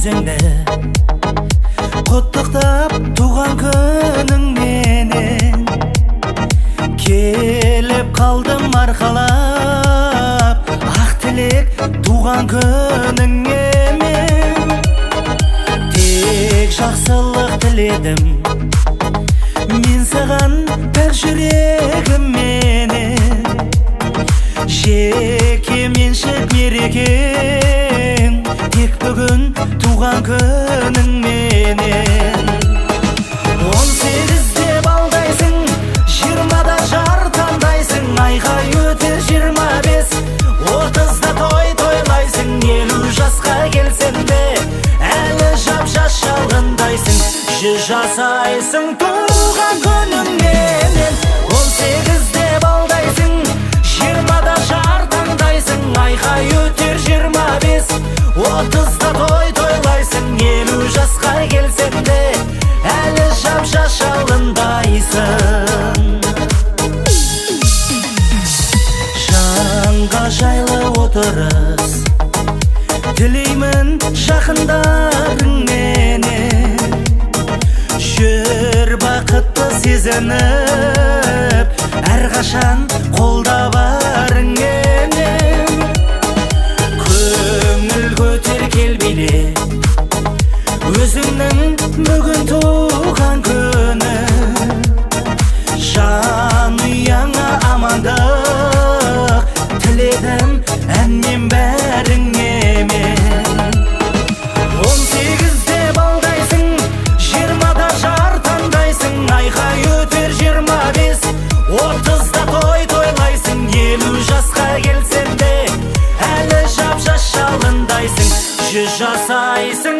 өзіңді құттықтап туған күнің менен келіп қалдым арқалап ақ тілек туған күніңе мен тек жақсылық тіледім мен саған пәк жүрегімменен жеке меншік мерекем тек бүгін туған күнің менен 18-де балдайсың 20-да жар таңдайсың айқай өтер 25 30-да той тойлайсың 50 жасқа келсең де әлі жап-жас жалындайсың 100 жасайсың туған күніңменен 18-де балдайсың 20-да жар таңдайсың айқай өтер 25 30-да той тойлайсың 50 жасқа келсең де әлі жап-жас жалындайсың жанға жайлы отырыс тілеймін жақындарыңменен жүр бақытты сезініп әрқашан қолда барыңменен көңіл көтер кел биле өзіңнің бүгін туған күні жанұяңа амандық тіледім әнмен бәріңе мен 18-де балдайсың 20-да жар таңдайсың айқай өтер 25 30-да той тойлайсың 50 жасқа келсең де әлі жап-жас жалындайсың 100 жасайсың